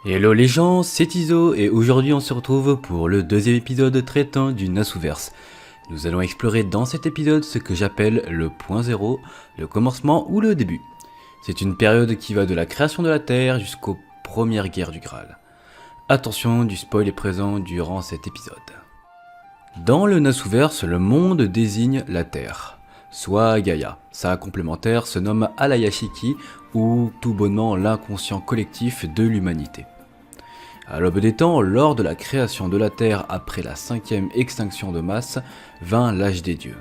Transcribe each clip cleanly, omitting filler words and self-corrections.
Hello les gens, c'est Iso et aujourd'hui on se retrouve pour le deuxième épisode traitant du Nasuverse. Nous allons explorer dans cet épisode ce que j'appelle le point zéro, le commencement ou le début. C'est une période qui va de la création de la Terre jusqu'aux premières guerres du Graal. Attention, du spoil est présent durant cet épisode. Dans le Nasuverse, le monde désigne la Terre, soit Gaïa. Sa complémentaire se nomme Alaya-Shiki ou tout bonnement l'inconscient collectif de l'humanité. À l'aube des temps, lors de la création de la Terre après la 5e extinction de masse, vint l'âge des dieux.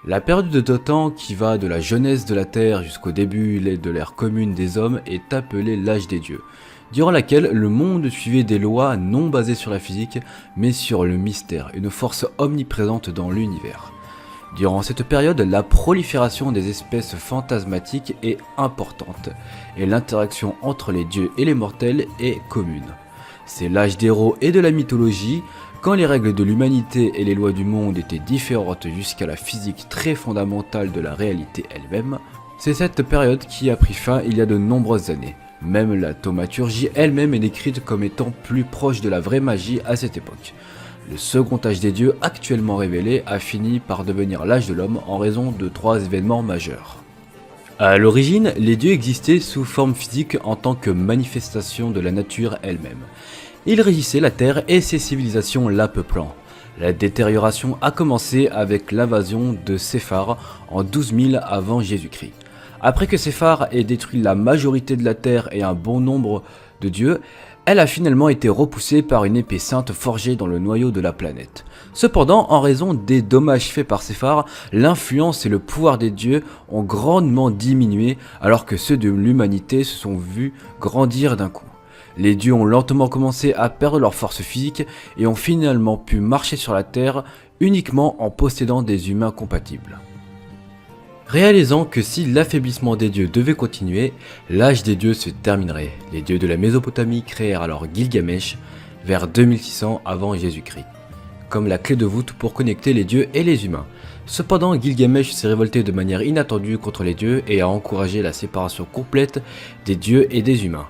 La période de temps qui va de la jeunesse de la Terre jusqu'au début de l'ère commune des hommes est appelée l'âge des dieux, durant laquelle le monde suivait des lois non basées sur la physique, mais sur le mystère, une force omniprésente dans l'univers. Durant cette période, la prolifération des espèces fantasmatiques est importante, et l'interaction entre les dieux et les mortels est commune. C'est l'âge des héros et de la mythologie, quand les règles de l'humanité et les lois du monde étaient différentes jusqu'à la physique très fondamentale de la réalité elle-même. C'est cette période qui a pris fin il y a de nombreuses années. Même la thaumaturgie elle-même est décrite comme étant plus proche de la vraie magie à cette époque. Le second âge des dieux actuellement révélé a fini par devenir l'âge de l'homme en raison de 3 événements majeurs. À l'origine, les dieux existaient sous forme physique en tant que manifestation de la nature elle-même. Ils régissaient la terre et ses civilisations la peuplant. La détérioration a commencé avec l'invasion de Séphar en 12 000 avant Jésus-Christ. Après que Séphar ait détruit la majorité de la terre et un bon nombre de dieux, elle a finalement été repoussée par une épée sainte forgée dans le noyau de la planète. Cependant, en raison des dommages faits par Séphar, l'influence et le pouvoir des dieux ont grandement diminué alors que ceux de l'humanité se sont vus grandir d'un coup. Les dieux ont lentement commencé à perdre leur force physique et ont finalement pu marcher sur la terre uniquement en possédant des humains compatibles. Réalisant que si l'affaiblissement des dieux devait continuer, l'âge des dieux se terminerait. Les dieux de la Mésopotamie créèrent alors Gilgamesh vers 2600 avant Jésus-Christ, comme la clé de voûte pour connecter les dieux et les humains. Cependant, Gilgamesh s'est révolté de manière inattendue contre les dieux et a encouragé la séparation complète des dieux et des humains.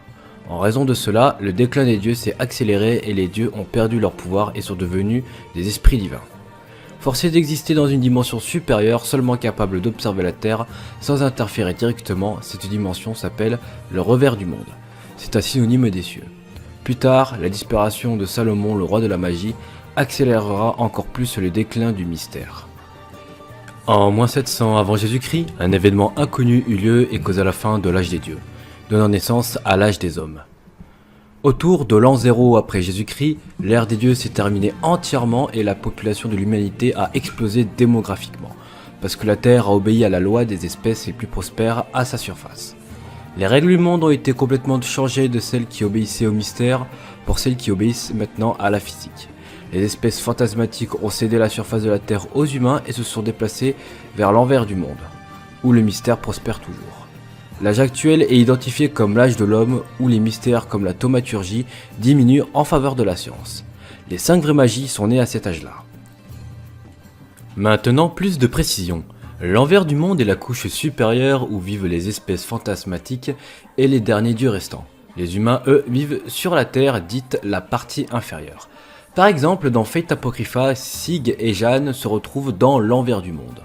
En raison de cela, le déclin des dieux s'est accéléré et les dieux ont perdu leur pouvoir et sont devenus des esprits divins. Forcés d'exister dans une dimension supérieure, seulement capable d'observer la Terre sans interférer directement, cette dimension s'appelle le revers du monde. C'est un synonyme des cieux. Plus tard, la disparition de Salomon, le roi de la magie, accélérera encore plus le déclin du mystère. En moins 700 avant Jésus-Christ, un événement inconnu eut lieu et causa la fin de l'âge des dieux, donnant naissance à l'âge des hommes. Autour de l'an 0 après Jésus-Christ, l'ère des dieux s'est terminée entièrement et la population de l'humanité a explosé démographiquement, parce que la Terre a obéi à la loi des espèces les plus prospères à sa surface. Les règles du monde ont été complètement changées de celles qui obéissaient au mystère pour celles qui obéissent maintenant à la physique. Les espèces fantasmatiques ont cédé la surface de la Terre aux humains et se sont déplacées vers l'envers du monde, où le mystère prospère toujours. L'âge actuel est identifié comme l'âge de l'homme où les mystères comme la thaumaturgie diminuent en faveur de la science. Les 5 vraies magies sont nées à cet âge-là. Maintenant plus de précision. L'envers du monde est la couche supérieure où vivent les espèces fantasmatiques et les derniers dieux restants. Les humains, eux, vivent sur la terre dite la partie inférieure. Par exemple, dans Fate Apocrypha, Sig et Jeanne se retrouvent dans l'envers du monde.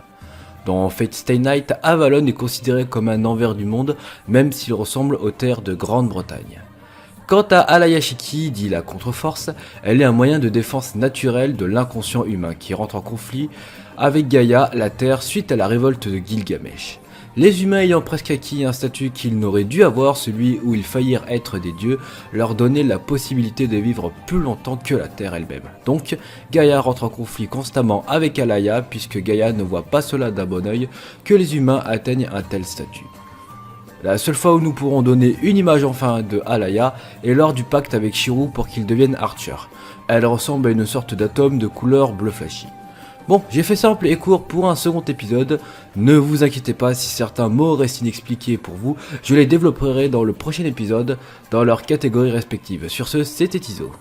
Dans Fate Stay Night, Avalon est considéré comme un envers du monde, même s'il ressemble aux terres de Grande-Bretagne. Quant à Alaya-Shiki, dit la contre-force, elle est un moyen de défense naturel de l'inconscient humain qui rentre en conflit avec Gaïa, la Terre, suite à la révolte de Gilgamesh. Les humains ayant presque acquis un statut qu'ils n'auraient dû avoir, celui où ils faillirent être des dieux, leur donnait la possibilité de vivre plus longtemps que la Terre elle-même. Donc, Gaïa rentre en conflit constamment avec Alaya, puisque Gaïa ne voit pas cela d'un bon oeil que les humains atteignent un tel statut. La seule fois où nous pourrons donner une image enfin de Alaya est lors du pacte avec Shirou pour qu'il devienne Archer. Elle ressemble à une sorte d'atome de couleur bleu flashy. Bon, j'ai fait simple et court pour un second épisode, ne vous inquiétez pas si certains mots restent inexpliqués pour vous, je les développerai dans le prochain épisode dans leurs catégories respectives. Sur ce, c'était Iso.